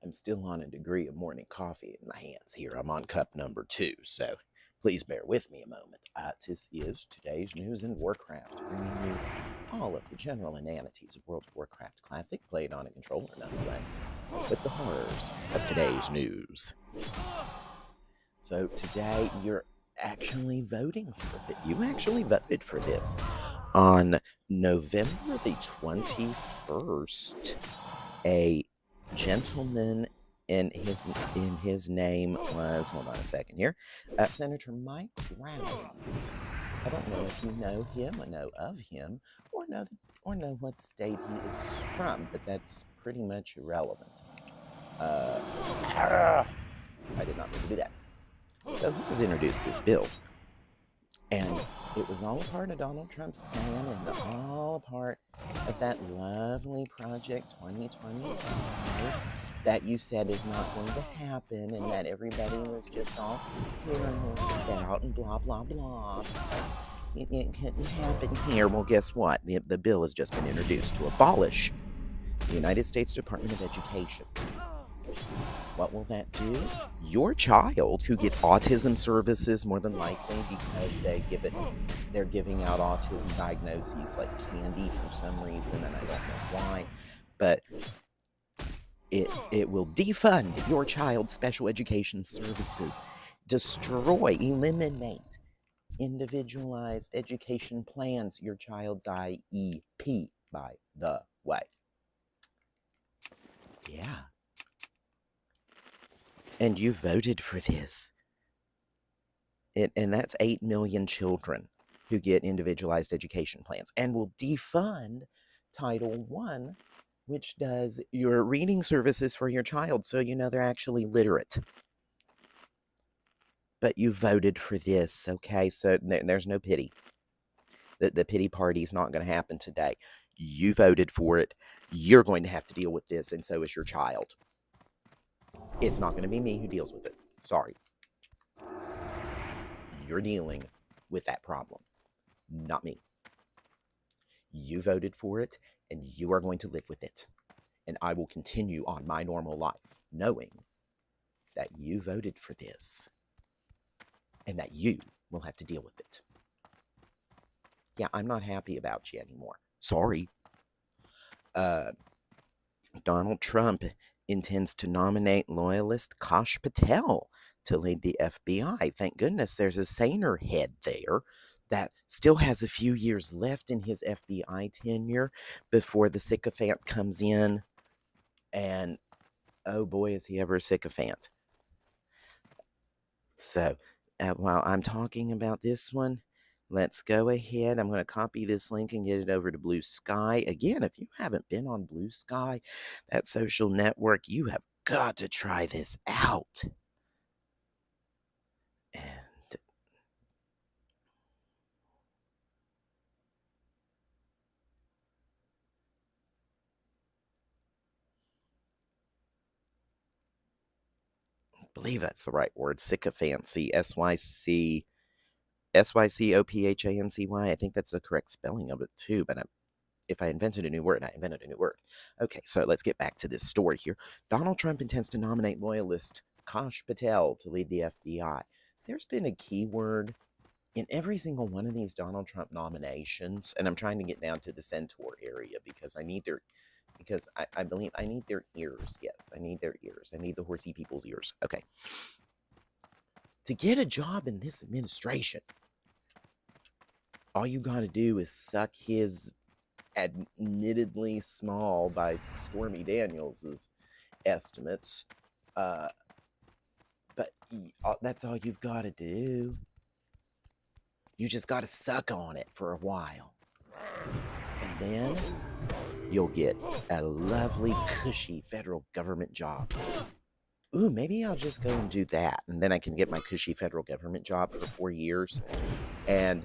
I'm still on a degree of morning coffee in my hands here. I'm on cup number 2, so please bear with me a moment. This is today's news in Warcraft, bringing you all of the general inanities of World of Warcraft Classic, played on a controller nonetheless, with the horrors of today's news. So today, you're actually voting for it. You actually voted for this. On November the 21st, a gentleman in his name was, hold on a second here, Senator Mike Rounds. I don't know if you know him or know of him or know what state he is from, but that's pretty much irrelevant. I did not mean to do that. So he has introduced this bill, and it was all a part of Donald Trump's plan and all a part of that lovely Project 2025 that you said is not going to happen, and that everybody was just all paranoid about and blah, blah, blah. It couldn't happen here. Well, guess what? The bill has just been introduced to abolish the United States Department of Education. What will that do? Your child, who gets autism services more than likely because they're giving out autism diagnoses like candy for some reason, and I don't know why, but it will defund your child's special education services, destroy, eliminate individualized education plans, your child's IEP, by the way. Yeah. And you voted for this. And that's 8 million children who get individualized education plans, and will defund Title I, which does your reading services for your child so you know they're actually literate. But you voted for this, okay? So there's no pity. The pity party is not going to happen today. You voted for it. You're going to have to deal with this, and so is your child. It's not going to be me who deals with it. Sorry. You're dealing with that problem, not me. You voted for it, and you are going to live with it. And I will continue on my normal life, knowing that you voted for this, and that you will have to deal with it. Yeah, I'm not happy about you anymore. Sorry. Donald Trump intends to nominate loyalist Kash Patel to lead the FBI. Thank goodness there's a saner head there that still has a few years left in his FBI tenure before the sycophant comes in. And oh boy, is he ever a sycophant. So while I'm talking about this one, let's go ahead. I'm going to copy this link and get it over to Blue Sky. Again, if you haven't been on Blue Sky, that social network, you have got to try this out. And I believe that's the right word, sycophancy, SYCOPHANCY. I think that's the correct spelling of it too, but if I invented a new word, I invented a new word. Okay, so let's get back to this story here. Donald Trump intends to nominate loyalist Kash Patel to lead the FBI. There's been a keyword in every single one of these Donald Trump nominations, and I'm trying to get down to the Centaur area because I need I believe I need their ears. Yes, I need their ears. I need the horsey people's ears. Okay. To get a job in this administration, all you got to do is suck his admittedly small by Stormy Daniels' estimates, but that's all you've got to do. You just got to suck on it for a while, and then you'll get a lovely, cushy federal government job. Ooh, maybe I'll just go and do that, and then I can get my cushy federal government job for 4 years, and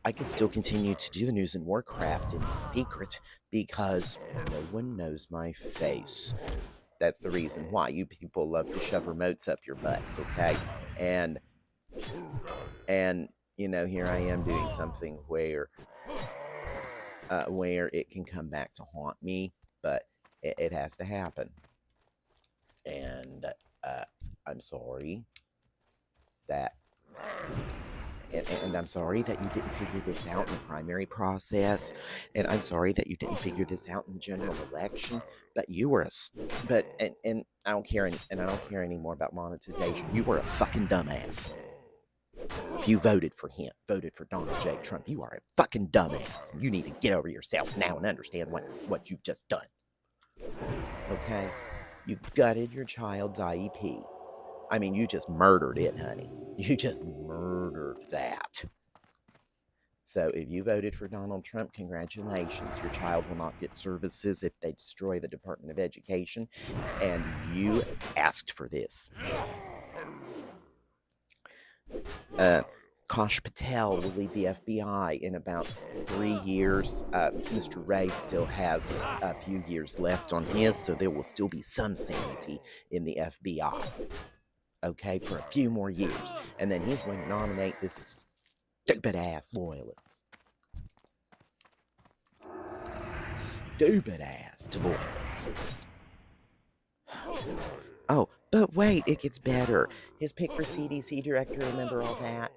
I can still continue to do the news in Warcraft in secret because no one knows my face. That's the reason why you people love to shove remotes up your butts, okay? And you know, here I am doing something where it can come back to haunt me, but it has to happen. And I'm sorry that and I'm sorry that you didn't figure this out in the primary process, and I'm sorry that you didn't figure this out in the general election. But you were and I don't care and I don't care anymore about monetization. You were a fucking dumbass. If you voted for him, voted for Donald J. Trump, you are a fucking dumbass. And you need to get over yourself now and understand what you've just done. Okay? You gutted your child's IEP. I mean, you just murdered it, honey. You just murdered that. So if you voted for Donald Trump, congratulations. Your child will not get services if they destroy the Department of Education. And you asked for this. Kosh Patel will lead the FBI in about 3 years. Mr. Ray still has a few years left on his, so there will still be some sanity in the FBI. Okay, for a few more years. And then he's going to nominate this stupid-ass loyalist. Stupid-ass loyalist. Oh, but wait, it gets better. His pick for CDC director, remember all that?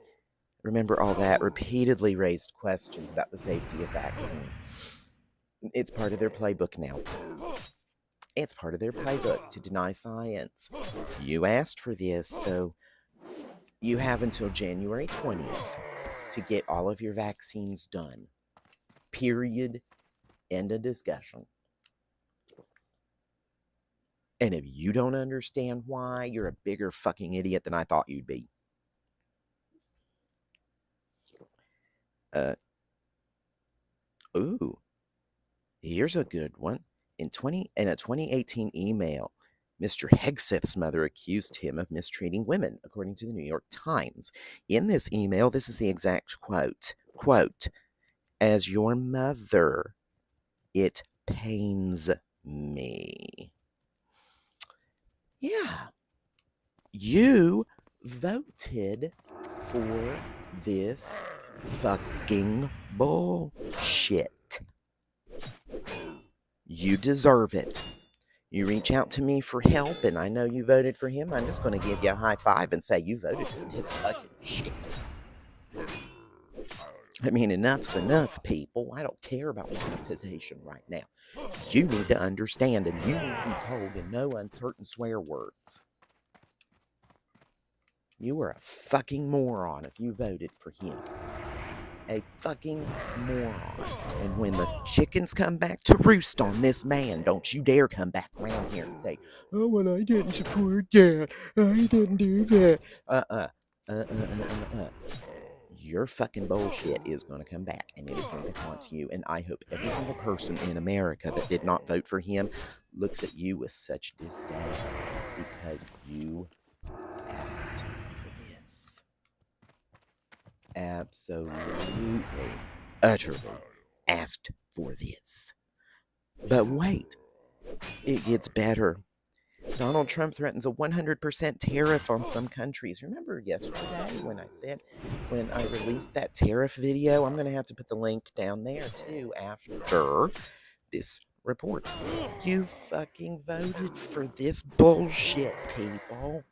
Remember all that? Repeatedly raised questions about the safety of vaccines. It's part of their playbook now. It's part of their playbook to deny science. You asked for this, so you have until January 20th to get all of your vaccines done. Period. End of discussion. And if you don't understand why, you're a bigger fucking idiot than I thought you'd be. Ooh, here's a good one. In a 2018 email, Mr. Hegseth's mother accused him of mistreating women, according to the New York Times. In this email, this is the exact quote. Quote, "As your mother, it pains me." Yeah. You voted for this fucking bullshit. You deserve it. You reach out to me for help, and I know you voted for him. I'm just going to give you a high five and say you voted for this fucking shit. I mean, enough's enough, people. I don't care about monetization right now. You need to understand, and you need to be told in no uncertain swear words. You are a fucking moron if you voted for him. A fucking moron. And when the chickens come back to roost on this man, don't you dare come back around here and say, "Oh, well, I didn't support that. I didn't do that." Your fucking bullshit is going to come back, and it is going to haunt you. And I hope every single person in America that did not vote for him looks at you with such disdain because you asked for this. Absolutely, utterly asked for this. But wait, it gets better. Donald Trump threatens a 100% tariff on some countries. Remember yesterday when I released that tariff video? I'm going to have to put the link down there too after this report. You fucking voted for this bullshit, people.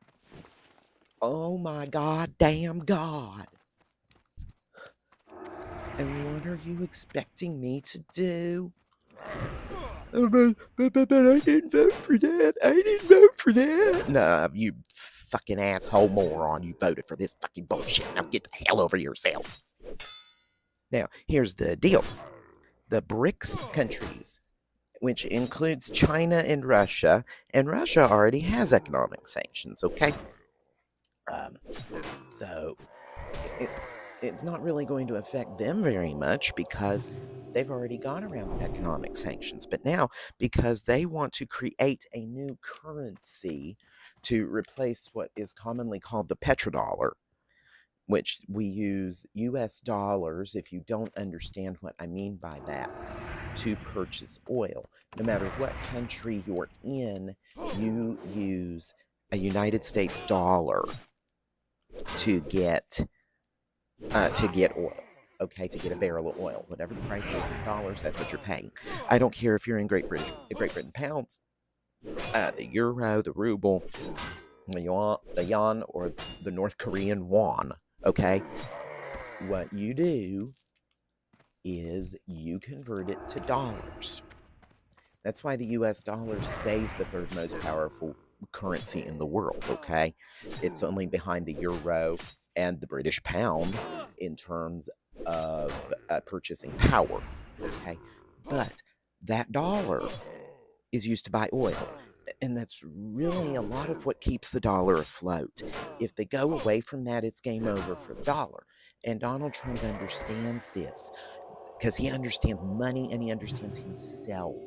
Oh my goddamn God. And what are you expecting me to do? But I didn't vote for that. I didn't vote for that. Nah, you fucking asshole moron. You voted for this fucking bullshit. Now get the hell over yourself. Now, here's the deal. The BRICS countries, which includes China and Russia already has economic sanctions, okay? So it's not really going to affect them very much because they've already gone around economic sanctions. But now, because they want to create a new currency to replace what is commonly called the petrodollar, which we use US dollars, if you don't understand what I mean by that, to purchase oil. No matter what country you're in, you use a United States dollar to get oil, okay, to get a barrel of oil. Whatever the price is in dollars, that's what you're paying. I don't care if you're in Great Britain pounds. the euro, the ruble, the yuan, or the North Korean won. Okay, what you do is you convert it to dollars. That's why the US dollar stays the third most powerful currency in the world, okay? It's only behind the euro and the British pound in terms of purchasing power, okay? But that dollar is used to buy oil. And that's really a lot of what keeps the dollar afloat. If they go away from that, it's game over for the dollar. And Donald Trump understands this because he understands money and he understands himself.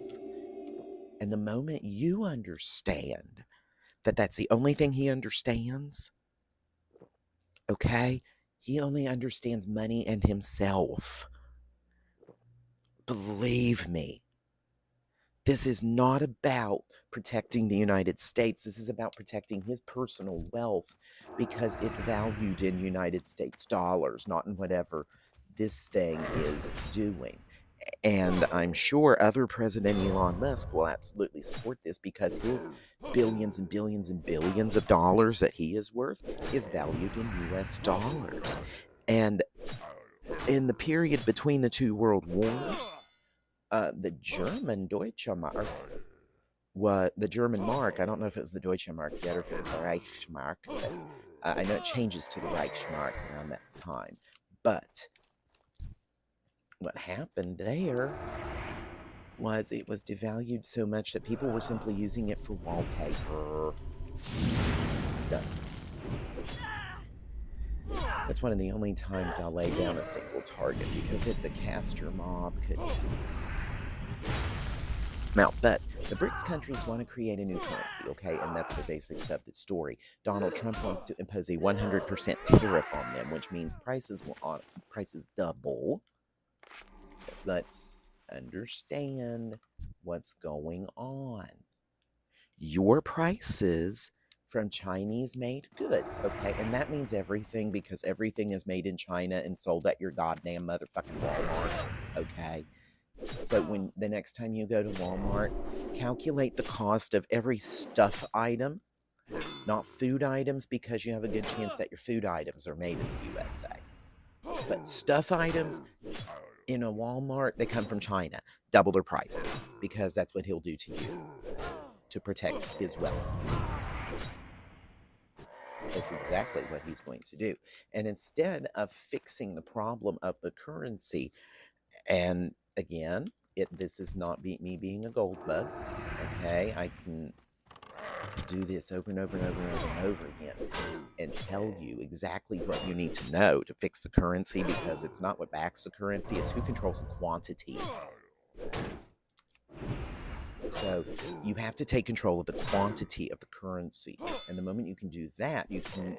And the moment you understand that that's the only thing he understands, okay, he only understands money and himself. Believe me, this is not about protecting the United States. This is about protecting his personal wealth because it's valued in United States dollars, not in whatever this thing is doing. And I'm sure other President Elon Musk will absolutely support this because his billions and billions and billions of dollars that he is worth is valued in US dollars. And in the period between the two world wars, the German Deutsche Mark, the German mark, I don't know if it was the Deutsche Mark yet or if it was the Reichsmark, but I know it changes to the Reichsmark around that time. But what happened there was it was devalued so much that people were simply using it for wallpaper stuff. That's one of the only times I'll lay down a single target because it's a caster mob. Now, but the BRICS countries want to create a new currency, okay? And that's the basics of the story. Donald Trump wants to impose a 100% tariff on them, which means prices double. Let's understand what's going on. Your prices from Chinese made goods, okay? And that means everything because everything is made in China and sold at your goddamn motherfucking Walmart, okay? So when the next time you go to Walmart, calculate the cost of every stuff item, not food items, because you have a good chance that your food items are made in the USA. But stuff items in a Walmart, they come from China. Double their price because that's what he'll do to you to protect his wealth. That's exactly what he's going to do. And instead of fixing the problem of the currency, and again, this is not me being a gold bug, okay? I can do this over and over and over and over and over again and tell you exactly what you need to know to fix the currency because it's not what backs the currency, it's who controls the quantity. So you have to take control of the quantity of the currency. And the moment you can do that, you can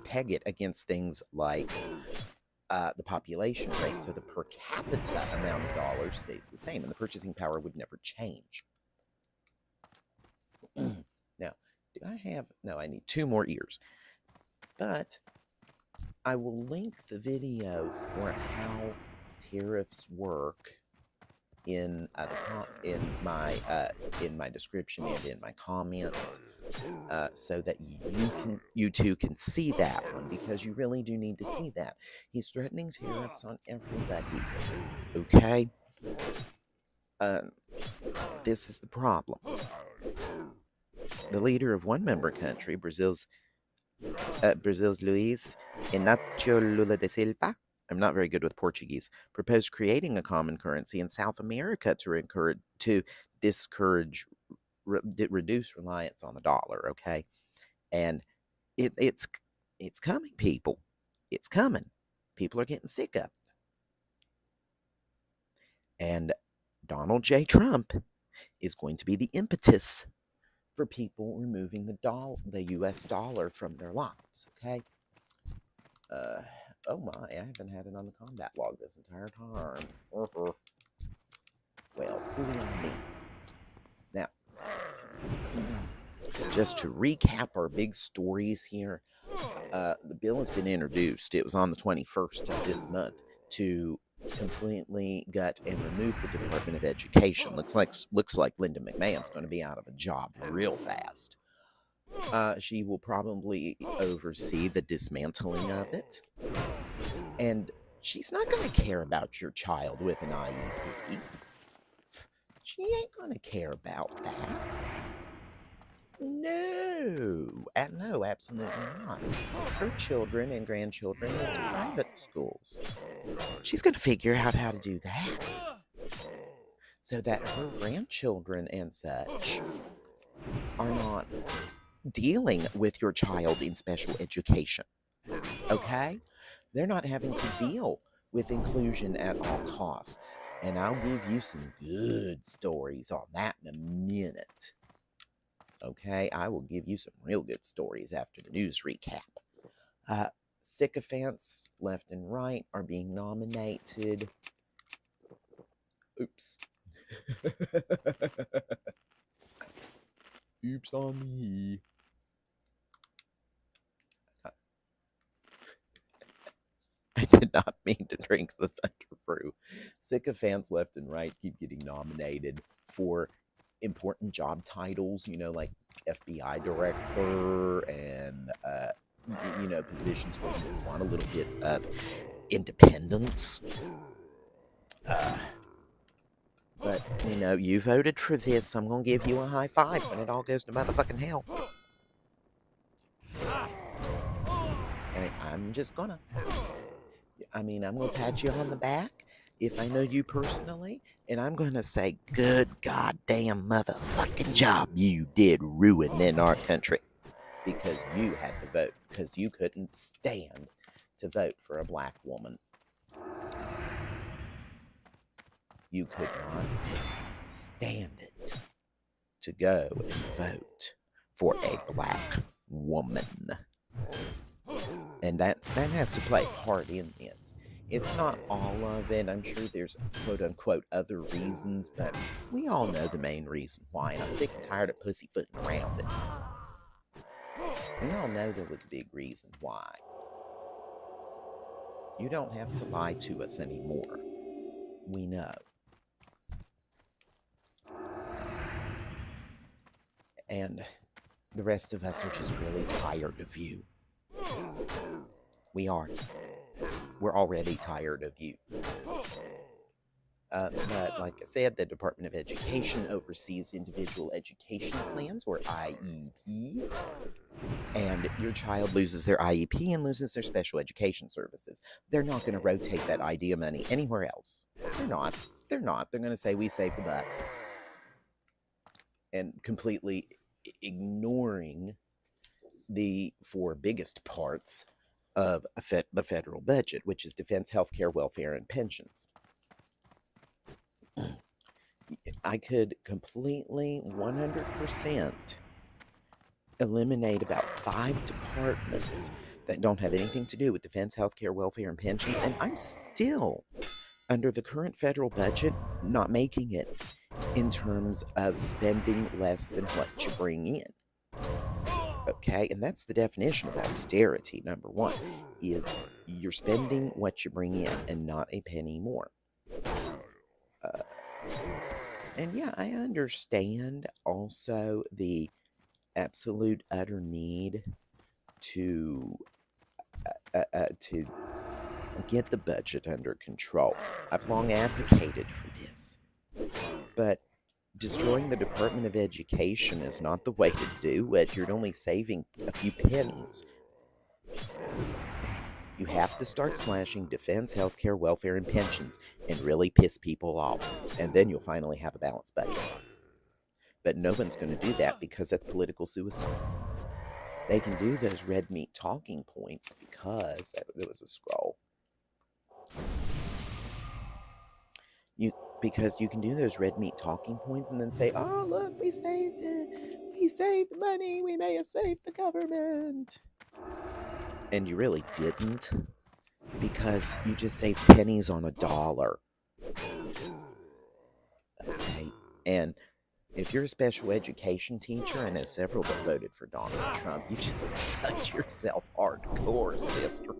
peg it against things like the population rate. So the per capita amount of dollars stays the same and the purchasing power would never change. Now, do I have... No, I need 2 more ears. But I will link the video for how tariffs work in my description and in my comments, so that you too can see that one, because you really do need to see that. He's threatening tariffs on everybody. Okay? This is the problem. The leader of one member country, Brazil's Luiz Inácio Lula da Silva, I'm not very good with Portuguese, proposed creating a common currency in South America to reduce reliance on the dollar, okay? And it's coming, people. It's coming. People are getting sick of it. And Donald J. Trump is going to be the impetus for people removing the US dollar from their lives, okay? Oh my, I haven't had it on the combat log this entire time. Well, fooey on me. Now, just to recap our big stories here, the bill has been introduced. It was on the 21st of this month to completely gut and remove the Department of Education. Looks like Linda McMahon's going to be out of a job real fast. She will probably oversee the dismantling of it. And she's not going to care about your child with an IEP. She ain't going to care about that. No, absolutely not. Her children and grandchildren went to private schools. She's going to figure out how to do that so that her grandchildren and such are not dealing with your child in special education. Okay? They're not having to deal with inclusion at all costs. And I'll give you some good stories on that in a minute. Okay, I will give you some real good stories after the news recap. Sycophants left and right are being nominated. Oops. Oops on me. I did not mean to drink the Thunder Brew. Sycophants left and right keep getting nominated for important job titles, like FBI director and, positions where you want a little bit of independence. But, you voted for this, so I'm going to give you a high five when it all goes to motherfucking hell. I'm just gonna. I'm going to pat you on the back if I know you personally, and I'm going to say, good goddamn motherfucking job you did ruining our country, because you had to vote, because you couldn't stand to vote for a black woman. You could not stand it to go and vote for a black woman. And that has to play a part in this. It's not all of it. I'm sure there's quote-unquote other reasons, but we all know the main reason why, and I'm sick and tired of pussyfooting around it. We all know there was a big reason why. You don't have to lie to us anymore. We know. And the rest of us are just really tired of you. We are. We're already tired of you. But like I said, the Department of Education oversees individual education plans, or IEPs. And your child loses their IEP and loses their special education services. They're not going to rotate that idea money anywhere else. They're not. They're going to say, we saved the buck. And completely ignoring the four biggest parts of the federal budget, which is defense, healthcare, welfare, and pensions. I could completely, 100%, eliminate about 5 departments that don't have anything to do with defense, healthcare, welfare, and pensions, and I'm still, under the current federal budget, not making it in terms of spending less than what you bring in. Okay, and that's the definition of austerity. Number one is you're spending what you bring in and not a penny more. And yeah, I understand also the absolute utter need to get the budget under control. I've long advocated for this, but destroying the Department of Education is not the way to do it. You're only saving a few pennies. You have to start slashing defense, healthcare, welfare, and pensions and really piss people off. And then you'll finally have a balanced budget. But no one's going to do that because that's political suicide. They can do those red meat talking points because there was a scroll. Because you can do those red meat talking points and then say, oh, look, we saved it. We saved money. We may have saved the government. And you really didn't, because you just saved pennies on a dollar. Okay? And if you're a special education teacher, I know several that voted for Donald Trump, you just fucked yourself hardcore, sister.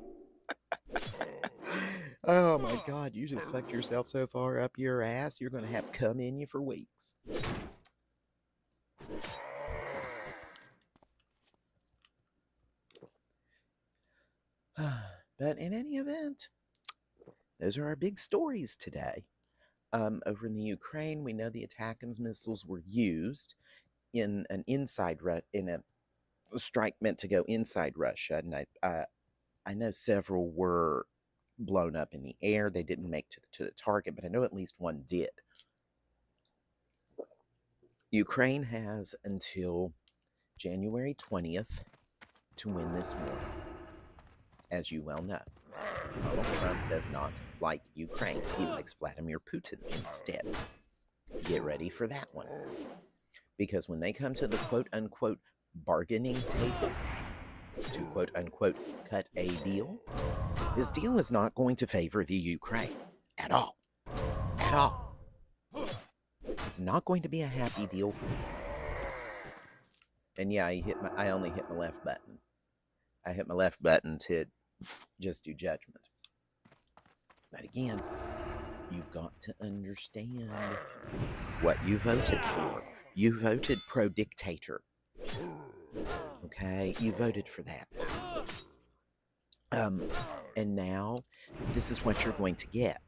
Oh my God, you just fucked yourself so far up your ass, you're going to have cum in you for weeks. But in any event, those are our big stories today. Over in the Ukraine, we know the ATACMS missiles were used in an in a strike meant to go inside Russia, and I know several were blown up in the air. They didn't make to the target, but I know at least one did. Ukraine has until January 20th to win this war, as you well know. Donald Trump does not like Ukraine. He likes Vladimir Putin instead. Get ready for that one. Because when they come to the quote-unquote bargaining table to quote-unquote cut a deal, this deal is not going to favor the Ukraine at all. At all. It's not going to be a happy deal for them. And yeah, I only hit my left button. I hit my left button to just do judgment. But again, you've got to understand what you voted for. You voted pro-dictator. Okay? You voted for that. And now, this is what you're going to get.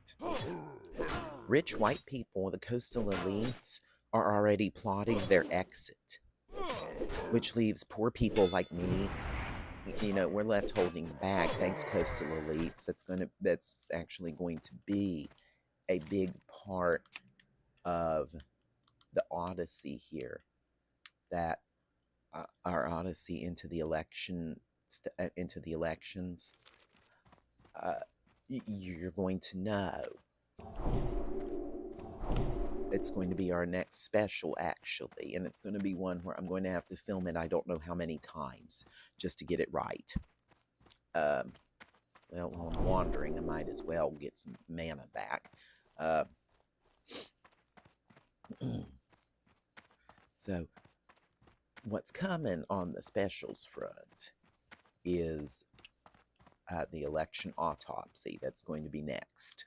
Rich white people, the coastal elites, are already plotting their exit, which leaves poor people like me. You know, we're left holding the bag. Thanks, coastal elites. That's actually going to be a big part of the odyssey here. That our odyssey into the elections. You're going to know. It's going to be our next special, actually, and it's going to be one where I'm going to have to film it I don't know how many times just to get it right. Well, while I'm wandering, I might as well get some mana back. So, what's coming on the specials front is the election autopsy. That's going to be next.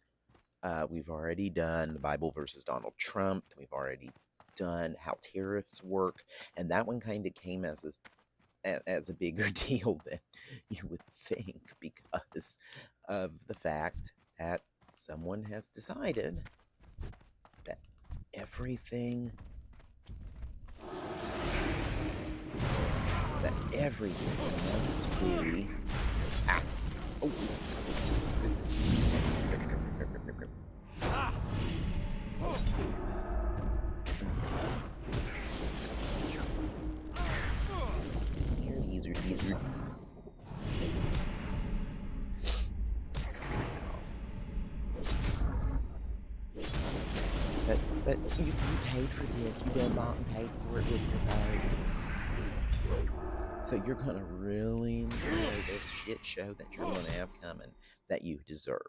We've already done the Bible versus Donald Trump. We've already done how tariffs work, and that one kind of came as a bigger deal than you would think because of the fact that someone has decided that everything must be oh, oops. Easier. But you paid for this. You did not and paid for it with your vote. So you're gonna really enjoy this shit show that you're gonna have coming that you deserve.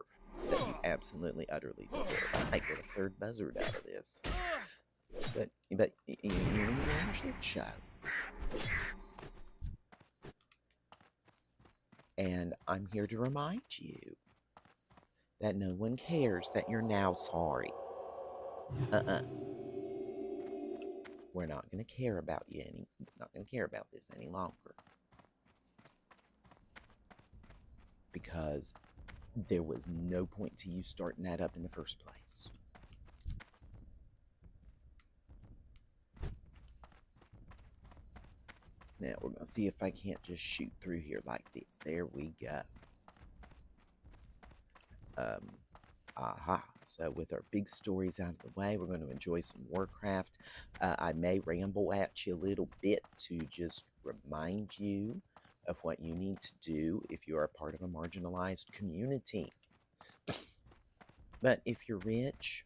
That you absolutely, utterly deserve. I might get a third buzzard out of this. But you're enjoying your shit show. And I'm here to remind you that no one cares that you're now sorry. We're not going to care about you not going to care about this any longer. Because there was no point to you starting that up in the first place. Now we're going to see if I can't just shoot through here like this. There we go. So with our big stories out of the way, we're going to enjoy some Warcraft. I may ramble at you a little bit to just remind you of what you need to do if you are a part of a marginalized community. But if you're rich,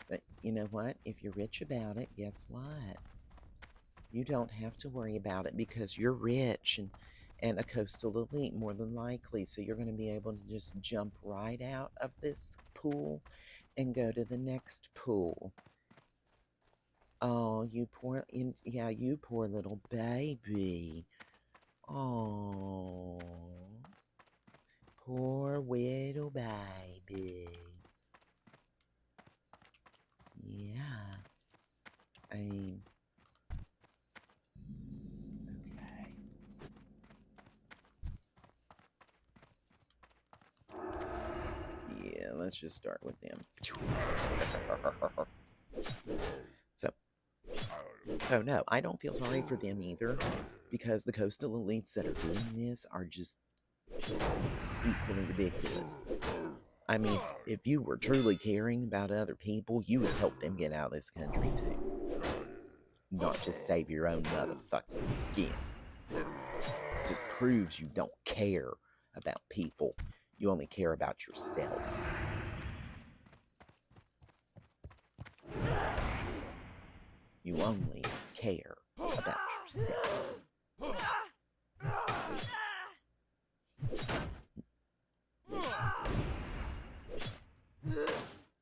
but you know what? If you're rich about it, guess what? You don't have to worry about it because you're rich and a coastal elite more than likely. So you're going to be able to just jump right out of this pool and go to the next pool. Oh, you poor little baby. Oh, Poor little baby. Yeah. I mean, okay. Yeah, let's just start with them. So no, I don't feel sorry for them either, because the coastal elites that are doing this are just equally ridiculous. I mean, if you were truly caring about other people, you would help them get out of this country too. Not just save your own motherfucking skin. Just proves you don't care about people. You only care about yourself. You only care about yourself.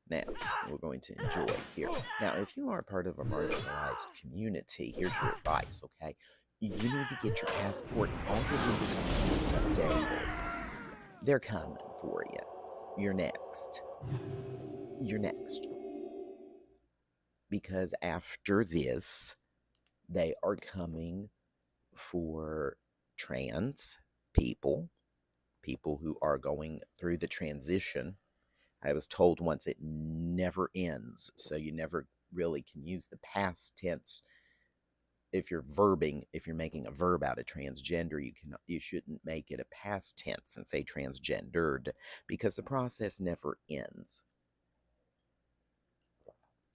Now, we're going to enjoy here. Now, if you are part of a marginalized community, here's your advice, okay? You need to get your passport and all the legal documents updated. They're coming for you. You're next. You're next. Because after this, they are coming for trans people, people who are going through the transition. I was told once it never ends, so you never really can use the past tense. If you're making a verb out of transgender, you shouldn't make it a past tense and say transgendered, because the process never ends.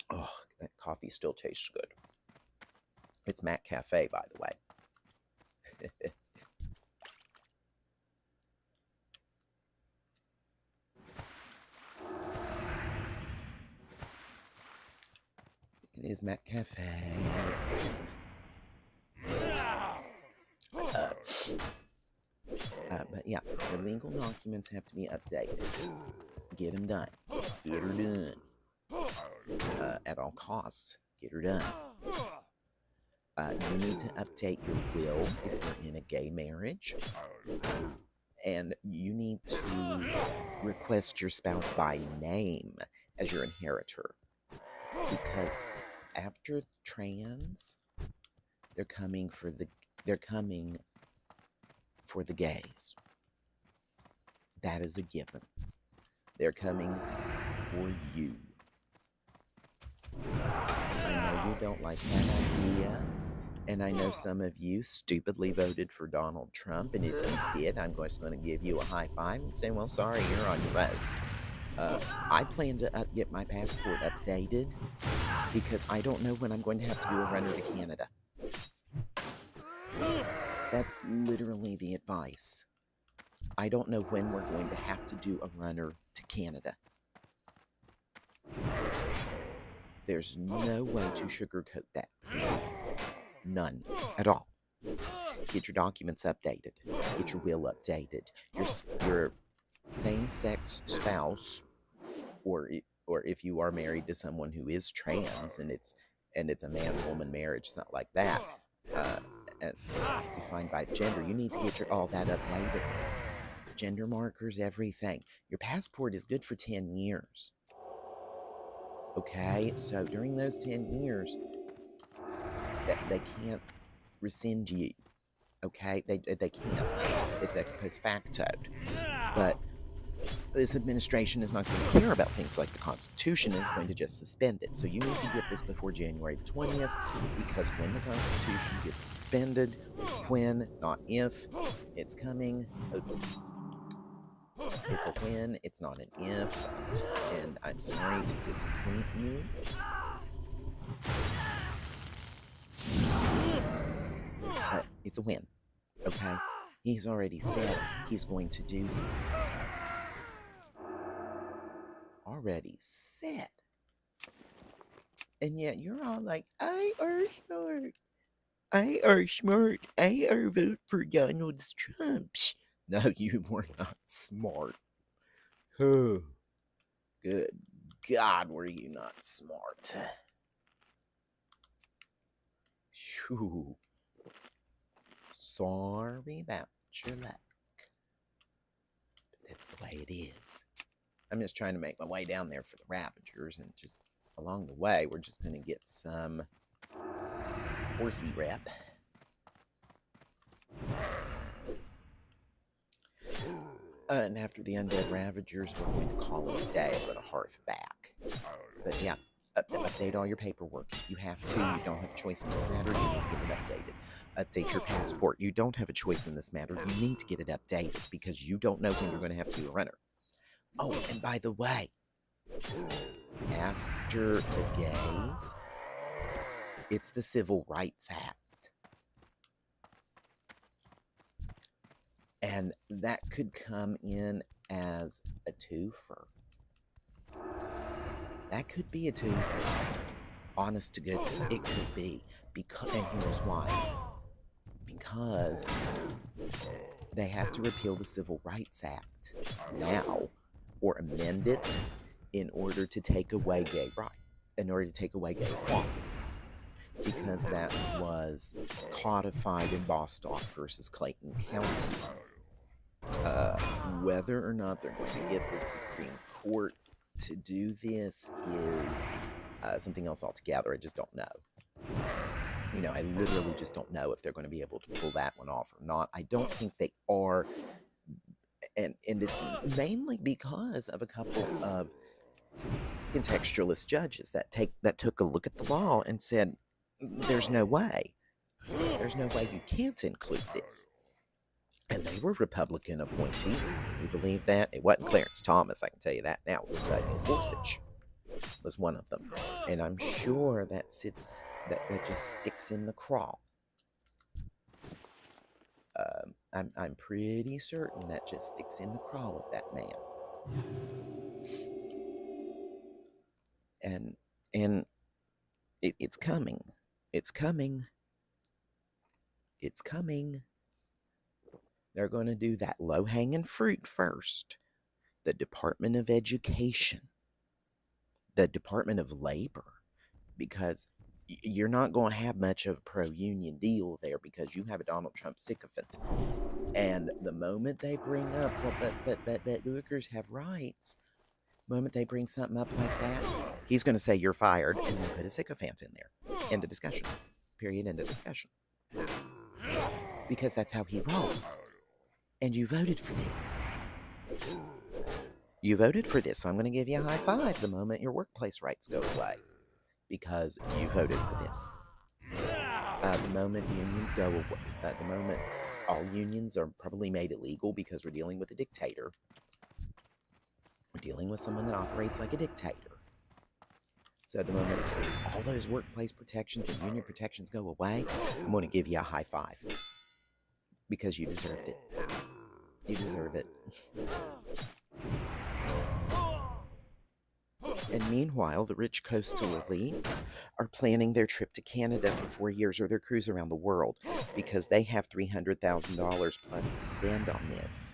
Oh, that coffee still tastes good. It's Mac Cafe, by the way. It is Mac Cafe. But yeah, the legal documents have to be updated. Get them done. Get her done. At all costs, get her done. You need to update your will if you're in a gay marriage. And you need to request your spouse by name as your inheritor. Because after trans, they're coming for the gays. That is a given. They're coming for you. I know you don't like that idea, and I know some of you stupidly voted for Donald Trump, and if you did, I'm just going to give you a high five and say, well, sorry, you're on your vote. I plan to get my passport updated because I don't know when I'm going to have to do a runner to Canada. That's literally the advice. I don't know when we're going to have to do a runner to Canada. There's no way to sugarcoat that. None at all. Get your documents updated. Get your will updated. Your same-sex spouse, or if you are married to someone who is trans and it's a man-woman marriage, it's not like that. As defined by gender, you need to get all that updated. Gender markers, everything. Your passport is good for 10 years. Okay, so during those 10 years, they can't rescind you. Okay, they can't. It's ex post facto. But this administration is not going to care about things like the Constitution, is going to just suspend it. So you need to get this before January 20th, because when the Constitution gets suspended, when, not if, it's coming. Oops. It's a when, it's not an if, and I'm sorry to disappoint you. But it's a win, okay? He's already said he's going to do this. Already said. And yet you're all like, I are smart. I are smart. I are vote for Donald Trump. No, you were not smart. Oh, good God, were you not smart? Shoo. Sorry about your luck. It's the way it is. I'm just trying to make my way down there for the Ravagers, and just along the way, we're just going to get some horsey rep. And after the Undead Ravagers, we're going to call it a day. I'm going to hearth back. But yeah, update all your paperwork. You have to. You don't have a choice in this matter. You need to get it updated. Update your passport. You don't have a choice in this matter. You need to get it updated because you don't know when you're going to have to do a runner. Oh, and by the way, after the gays, it's the Civil Rights Act. And that could come in as a twofer. That could be a twofer. Honest to goodness, it could be. Because, and here's why. Because they have to repeal the Civil Rights Act now, or amend it in order to take away gay rights, in order to take away gay equality. Because that was codified in Bostock versus Clayton County. Whether or not they're going to get the Supreme Court to do this is something else altogether. I just don't know. You know, I literally just don't know if they're going to be able to pull that one off or not. I don't think they are, and it's mainly because of a couple of contextualist judges that took a look at the law and said, "There's no way. There's no way you can't include this." And they were Republican appointees. Can you believe that? It wasn't Clarence Thomas, I can tell you that now. It was Gorsuch was one of them. And I'm sure that just sticks in the craw. I'm pretty certain that just sticks in the craw of that man. And it's coming. It's coming. It's coming. They're going to do that low-hanging fruit first. The Department of Education. The Department of Labor. Because you're not going to have much of a pro-union deal there because you have a Donald Trump sycophant. And the moment they bring up, well, but workers have rights. The moment they bring something up like that, he's going to say you're fired and then put a sycophant in there. End of discussion. Period. End of discussion. Because that's how he rolls. And you voted for this. You voted for this, so I'm going to give you a high five the moment your workplace rights go away. Because you voted for this. The moment unions go away, the moment all unions are probably made illegal because we're dealing with a dictator. We're dealing with someone that operates like a dictator. So the moment all those workplace protections and union protections go away, I'm going to give you a high five. Because you deserved it. You deserve it. And meanwhile, the rich coastal elites are planning their trip to Canada for 4 years or their cruise around the world because they have $300,000 plus to spend on this.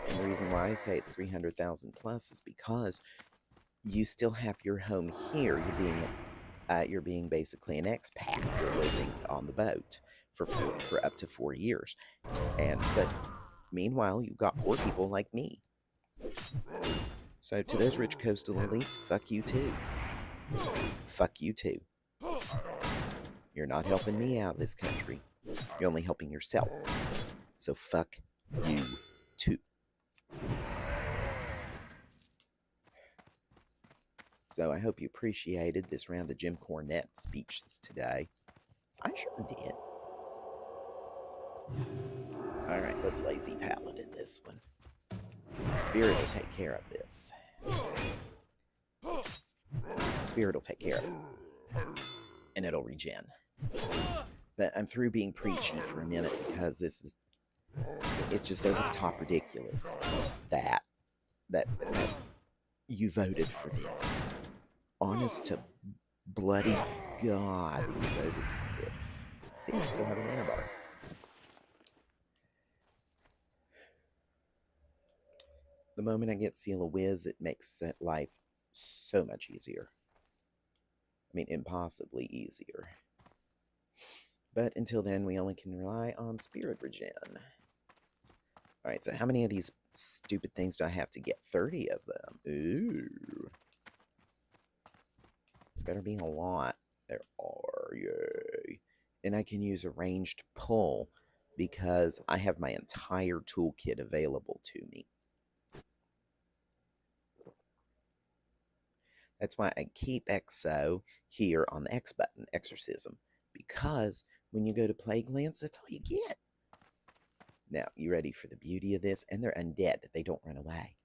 And the reason why I say it's $300,000 plus is because you still have your home here. You're being basically an expat. You're living on the boat for up to 4 years. But meanwhile, you've got poor people like me. So to those rich coastal elites, fuck you too. Fuck you too. You're not helping me out of this country. You're only helping yourself. So fuck you too. So I hope you appreciated this round of Jim Cornette speeches today. I sure did. Alright, let's lazy paladin this one. Spirit will take care of this. Spirit will take care of it. And it'll regen. But I'm through being preachy for a minute because it's just over the top ridiculous that you voted for this. Honest to bloody God, you voted for this. See, I still have an antibody. The moment I get Seal of Wiz, it makes life so much easier. I mean, impossibly easier. But until then, we only can rely on Spirit Regen. Alright, so how many of these stupid things do I have to get? 30 of them. Ooh. Better be a lot. There are, yay. And I can use a ranged pull because I have my entire toolkit available to me. That's why I keep EXO here on the X button, Exorcism, because when you go to Plague Lance, that's all you get. Now, you ready for the beauty of this? And they're undead. They don't run away.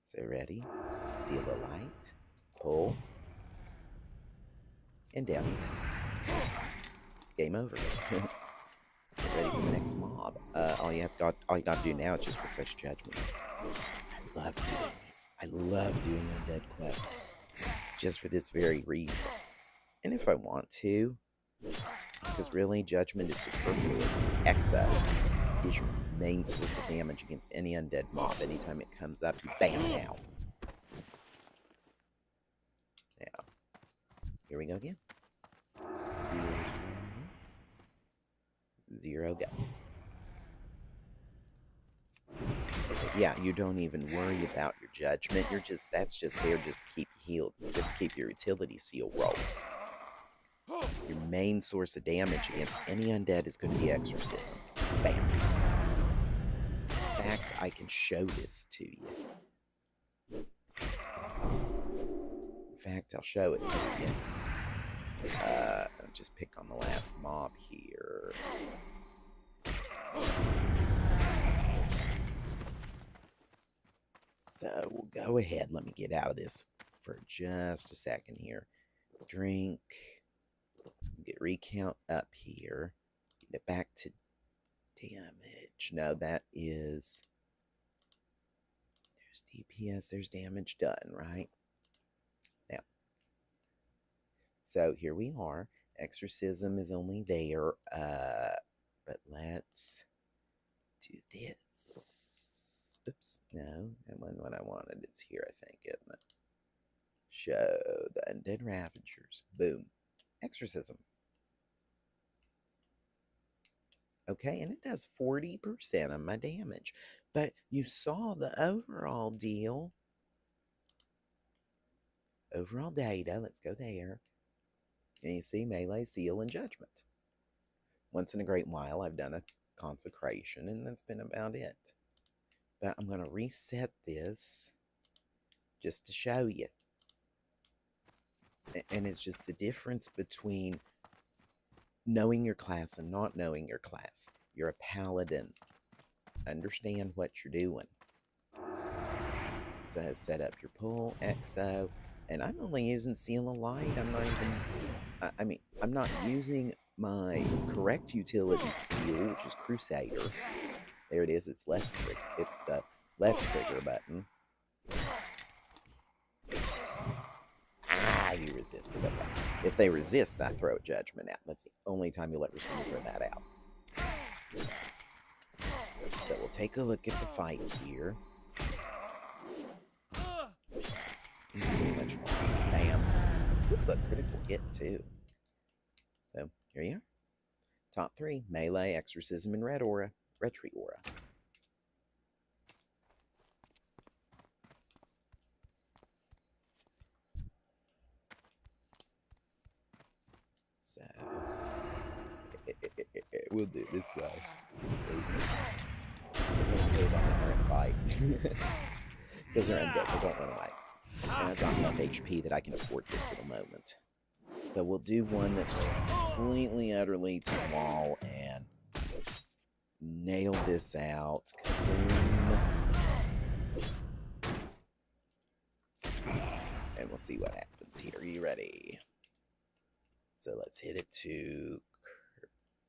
So ready? Seal the light. Pull. And down. Game over. Get ready for the next mob. All you gotta do now is just refresh judgments. I love doing this. I love doing undead quests. Just for this very reason. And if I want to, because really judgment is superfluous, because EXO is your main source of damage against any undead mob. Anytime it comes up, you bam it out. Now, here we go again. Seals 1, 0, go. Yeah, you don't even worry about your judgment. That's just there just to keep you healed, just to keep your utility seal rolling. Your main source of damage against any undead is going to be exorcism. Bam. In fact, I can show this to you. In fact, I'll show it to you. I'll just pick on the last mob here. So we'll go ahead. Let me get out of this for just a second here. Drink. Get recount up here. Get it back to damage. No, that is... There's DPS. There's damage done, right? Now. So here we are. Exorcism is only there. But let's do this. Oops. No, that wasn't what I wanted. It's here, I think, isn't it? Show the Undead Ravagers. Boom. Exorcism. Okay, and it does 40% of my damage. But you saw the overall deal. Overall data. Let's go there. And you see melee, seal, and judgment. Once in a great while, I've done a consecration, and that's been about it. But I'm going to reset this just to show you. And it's just the difference between knowing your class and not knowing your class. You're a paladin. Understand what you're doing. So set up your pull, EXO, and I'm only using Seal of Light. I'm not even, I'm not using my correct utility seal, which is Crusader. There it is, it's left trigger. It's the left trigger button. You resisted. Okay. If they resist, I throw a judgment out. That's the only time you'll ever see me throw that out. So we'll take a look at the fight here. He's pretty much bam. That's critical hit too. So here you are. Top 3: melee, exorcism, and red aura. Retreat aura. So we'll do it this way. They're going to fight. Because they're undead, they don't run away. And I've got enough HP that I can afford this little moment. So we'll do one that's just completely, utterly to the wall and nail this out. Kaboom. And we'll see what happens here. Are you ready? So let's hit it to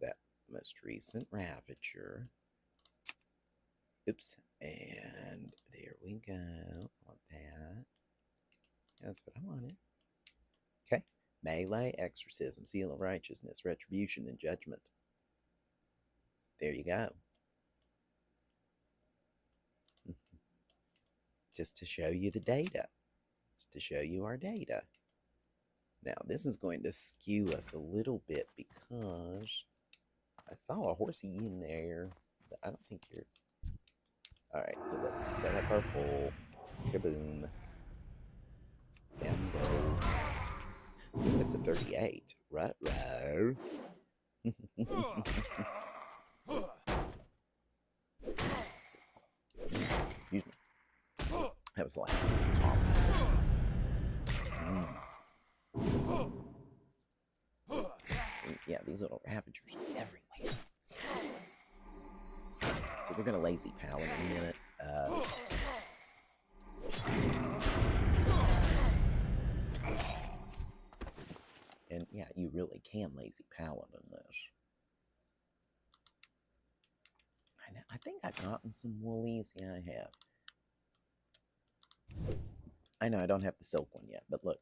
that most recent Ravager. Oops. And there we go. I want that. That's what I wanted. Okay. Melee, exorcism, seal of righteousness, retribution, and judgment. There you go. Just to show you the data. Just to show you our data. Now, this is going to skew us a little bit because I saw a horsey in there, but I don't think you're... Alright, so let's set up our pole. Kaboom. Down go. Ooh, it's a 38. Ruh-roh. Excuse me. That was like... Yeah, these little ravagers are everywhere. So we're gonna lazy pal in a minute. And yeah, you really can lazy paladin this. I think I've gotten some woolies. Yeah, I have. I know I don't have the silk one yet, but look.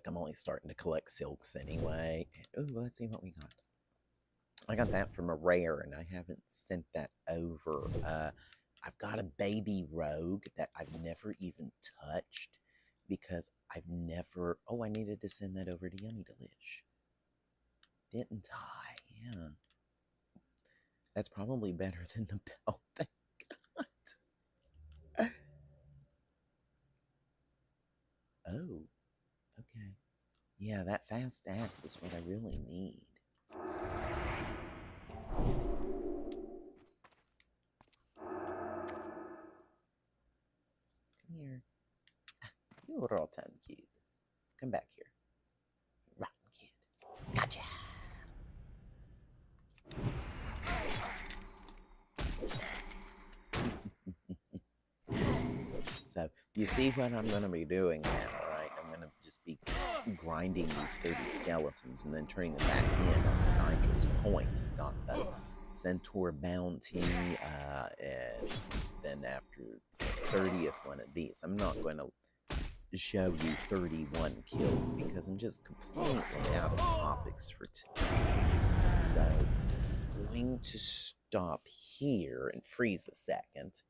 I'm only starting to collect silks anyway. Ooh, let's see what we got. I got that from a rare, and I haven't sent that over. I've got a baby rogue that I've never even touched because I've never... Oh, I needed to send that over to Yummy Delish. Didn't I? Yeah. That's probably better than the belt they got. Oh, okay. Yeah, that fast axe is what I really need. Come here. You rotten kid. Come back here. Rotten kid. Gotcha. So, you see what I'm going to be doing now, right? I'm going to just be grinding these 30 skeletons and then turning them back in on Nigel's point. Got the Centaur bounty, and then after the 30th one of these, I'm not going to show you 31 kills because I'm just completely out of topics for today. So, I'm going to stop here and freeze a second.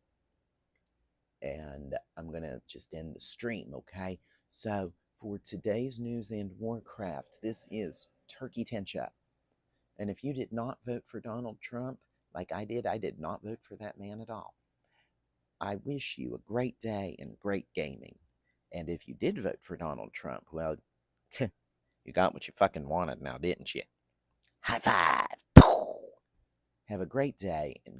And I'm going to just end the stream, okay? So, for today's news and Warcraft, this is Turkeytentia. And if you did not vote for Donald Trump, like I did not vote for that man at all. I wish you a great day and great gaming. And if you did vote for Donald Trump, well, you got what you fucking wanted now, didn't you? High five! Have a great day and